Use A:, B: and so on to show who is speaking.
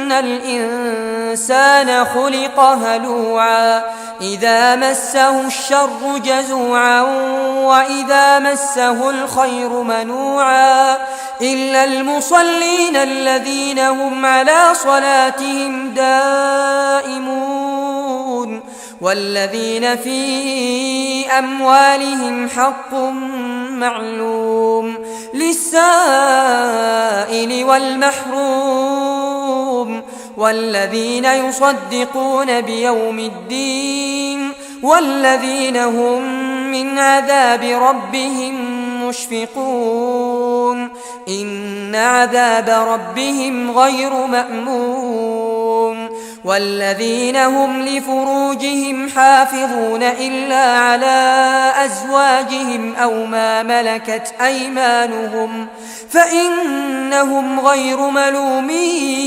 A: إن الإنسان خلق هلوعا إذا مسه الشر جزوعا وإذا مسه الخير منوعا إلا المصلين الذين هم على صلاتهم دائمون والذين في أموالهم حق معلوم للسائل والمحروم والذين يصدقون بيوم الدين والذين هم من عذاب ربهم مشفقون إن عذاب ربهم غير مأمون والذين هم لفروجهم حافظون إلا على أزواجهم أو ما ملكت أيمانهم فإنهم غير ملومين